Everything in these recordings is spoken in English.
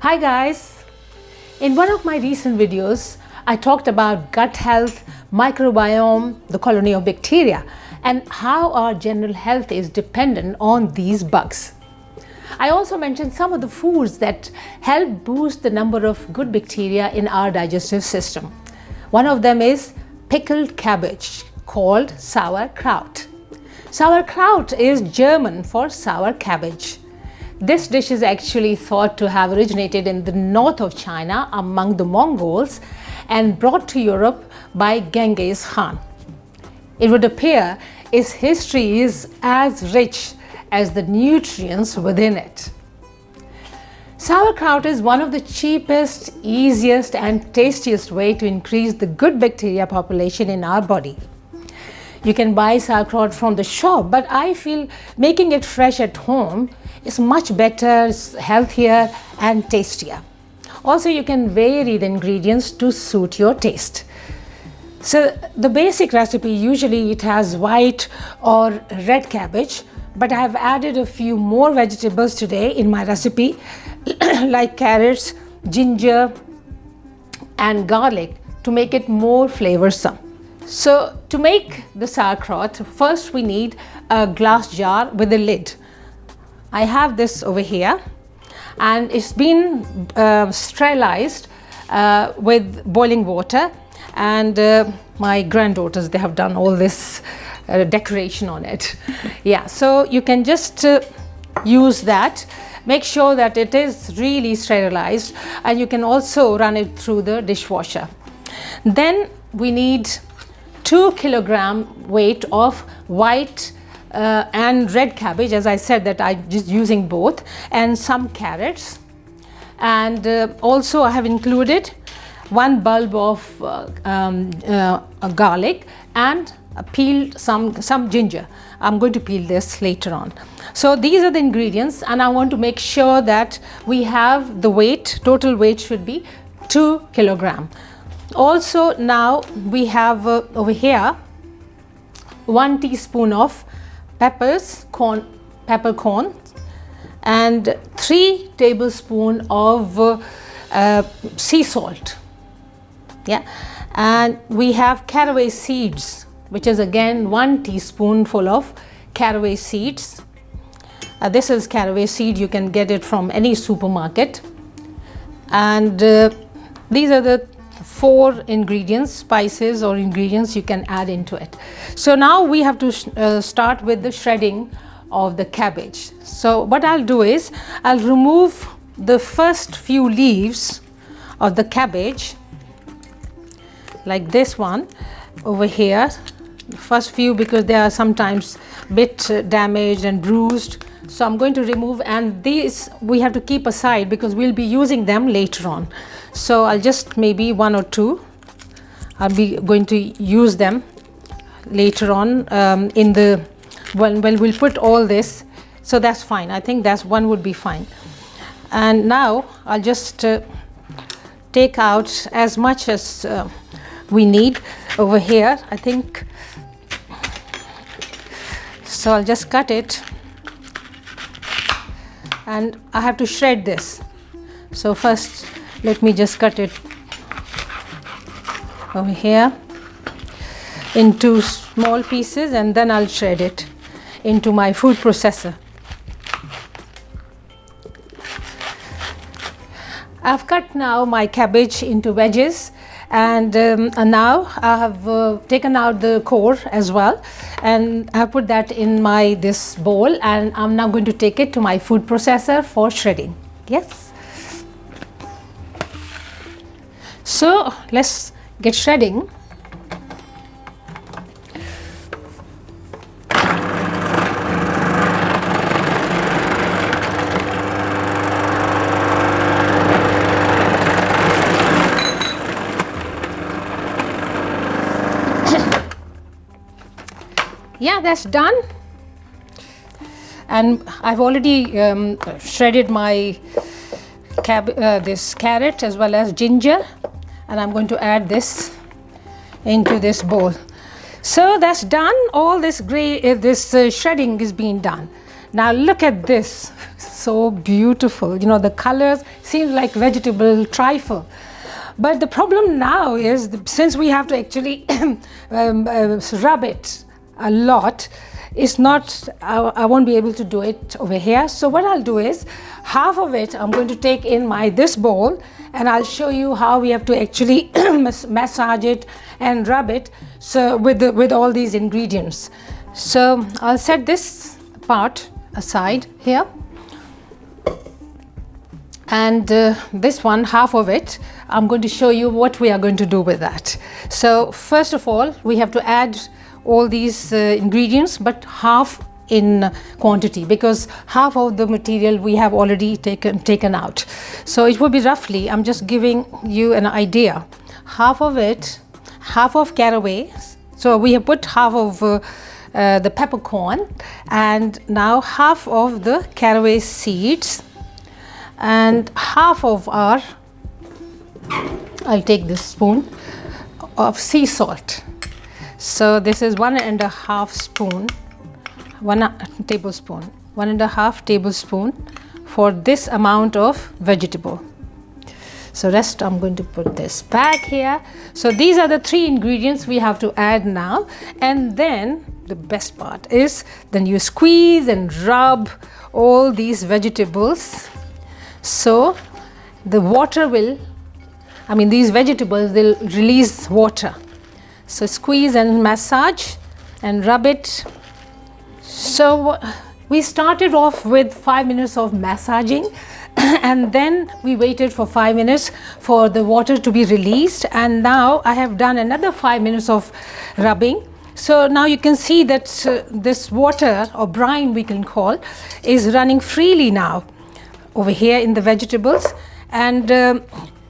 Hi guys! In one of my recent videos, I talked about gut health, microbiome, the colony of bacteria, and how our general health is dependent on these bugs. I also mentioned some of the foods that help boost the number of good bacteria in our digestive system. One of them is pickled cabbage, called sauerkraut. Sauerkraut is German for sour cabbage. This dish is actually thought to have originated in the north of China among the Mongols and brought to Europe by Genghis Khan. It would appear its history is as rich as the nutrients within it. Sauerkraut is one of the cheapest, easiest and tastiest way to increase the good bacteria population in our body. You can buy sauerkraut from the shop, but I feel making it fresh at home is much better, healthier and tastier. Also, you can vary the ingredients to suit your taste. So the basic recipe, usually it has white or red cabbage, but I have added a few more vegetables today in my recipe like carrots, ginger and garlic to make it more flavorsome. So to make the sauerkraut, first we need a glass jar with a lid. I have this over here and it's been sterilized with boiling water, and my granddaughters, they have done all this decoration on it. Yeah, so you can just use that. Make sure that it is really sterilized, and you can also run it through the dishwasher. Then we need 2 kilogram weight of white and red cabbage, as I said that I'm just using both, and some carrots, and also I have included 1 bulb of garlic and peeled some ginger. I'm going to peel this later on. So these are the ingredients, and I want to make sure that we have the weight, total weight should be 2 kilogram. Also now we have over here 1 teaspoon of peppercorn and 3 tablespoons of sea salt. Yeah, and we have caraway seeds, which is again 1 teaspoonful of caraway seeds. This is caraway seed, you can get it from any supermarket, and these are the 4 ingredients, spices or ingredients you can add into it. So now we have to start with the shredding of the cabbage. So what I'll do is I'll remove the first few leaves of the cabbage, like this one over here, the first few, because they are sometimes a bit damaged and bruised. So I'm going to remove, and these we have to keep aside because we'll be using them later on. So I'll just maybe 1 or 2. I'll be going to use them later on in the when we'll put all this. So that's fine. I think that's 1 would be fine. And now I'll just take out as much as we need over here, I think. So I'll just cut it, and I have to shred this. So first let me just cut it over here into small pieces, and then I'll shred it into my food processor. I've cut now my cabbage into wedges, and now I have taken out the core as well, and I put that in this bowl, and I'm now going to take it to my food processor for shredding. Yes. So let's get shredding. Yeah, that's done, and I've already shredded my this carrot as well as ginger, and I'm going to add this into this bowl. So that's done. All this shredding is being done. Now look at this, so beautiful. You know, the colors seem like vegetable trifle. But the problem now is, since we have to actually rub it a lot, it's not, I won't be able to do it over here. So what I'll do is, half of it I'm going to take in this bowl, and I'll show you how we have to actually massage it and rub it, so with all these ingredients. So I'll set this part aside here, and this one, half of it, I'm going to show you what we are going to do with that. So first of all, we have to add all these ingredients, but half in quantity, because half of the material we have already taken out. So it will be roughly, I'm just giving you an idea, half of it, half of caraway. So we have put half of the peppercorn, and now half of the caraway seeds, and half of our, I'll take this spoon of sea salt. So this is 1.5 spoon, 1 tablespoon, 1.5 tablespoon for this amount of vegetable. So rest I'm going to put this back here. So these are the 3 ingredients we have to add now, and then the best part is, then you squeeze and rub all these vegetables. So the water will, these vegetables will release water. So squeeze and massage and rub it. So we started off with 5 minutes of massaging, and then we waited for 5 minutes for the water to be released, and now I have done another 5 minutes of rubbing. So now you can see that this water, or brine we can call, is running freely now over here in the vegetables. And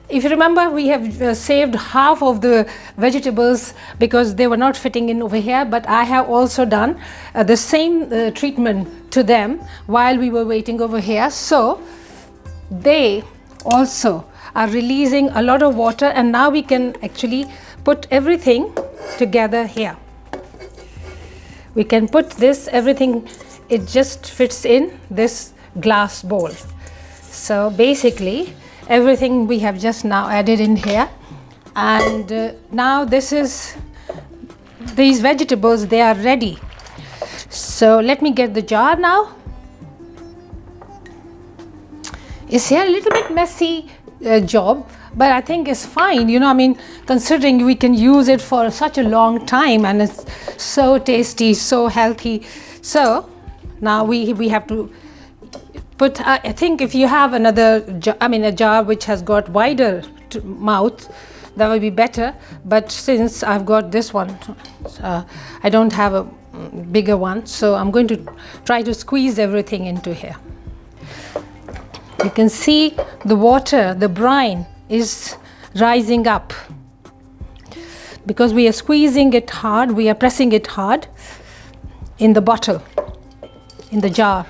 if you remember, we have saved half of the vegetables because they were not fitting in over here, but I have also done the same treatment to them while we were waiting over here. So they also are releasing a lot of water, and now we can actually put everything together here. We can put this, everything, it just fits in this glass bowl. So basically everything we have just now added in here, and now these vegetables, they are ready. So let me get the jar now. It's here a little bit messy job, but I think it's fine, considering we can use it for such a long time, and it's so tasty, so healthy. So now we have to put, I think if you have another a jar which has got wider mouth, that would be better, but since I've got this one, I don't have a bigger one, so I'm going to try to squeeze everything into here. You can see the water, the brine is rising up because we are squeezing it hard, we are pressing it hard in the bottle, in the jar.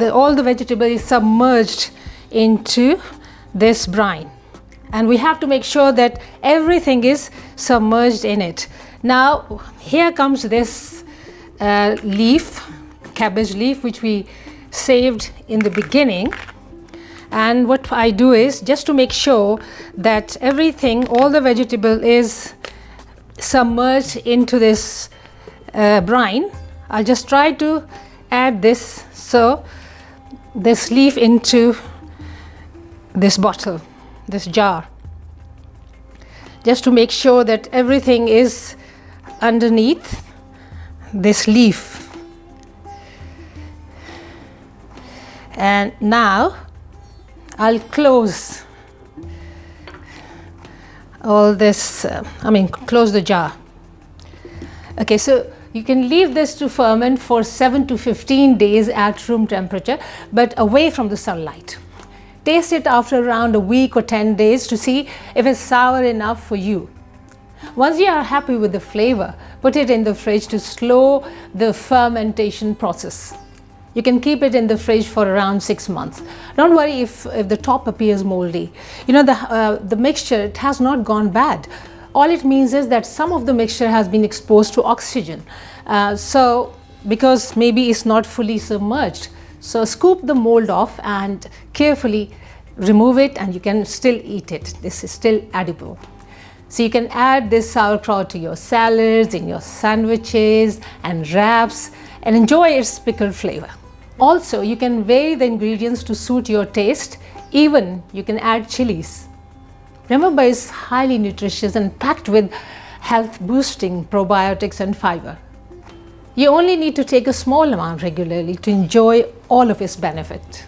All the vegetable is submerged into this brine, and we have to make sure that everything is submerged in it. Now here comes this leaf, cabbage leaf, which we saved in the beginning, and what I do is, just to make sure that everything, all the vegetable is submerged into this brine, I'll just try to add this, so this leaf into this bottle, this jar, just to make sure that everything is underneath this leaf. And now I'll close all this, close the jar. Okay, so you can leave this to ferment for 7 to 15 days at room temperature, but away from the sunlight. Taste it after around a week or 10 days to see if it's sour enough for you. Once you are happy with the flavor, put it in the fridge to slow the fermentation process. You can keep it in the fridge for around 6 months. Don't worry if the top appears moldy. The mixture, it has not gone bad. All it means is that some of the mixture has been exposed to oxygen. Because maybe it's not fully submerged. So scoop the mold off and carefully remove it, and you can still eat it. This is still edible. So you can add this sauerkraut to your salads, in your sandwiches and wraps, and enjoy its pickled flavor. Also, you can vary the ingredients to suit your taste. Even you can add chilies. Remember, it's highly nutritious and packed with health boosting probiotics and fiber. You only need to take a small amount regularly to enjoy all of its benefit.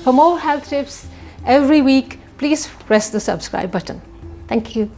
For more health tips every week, please press the subscribe button. Thank you.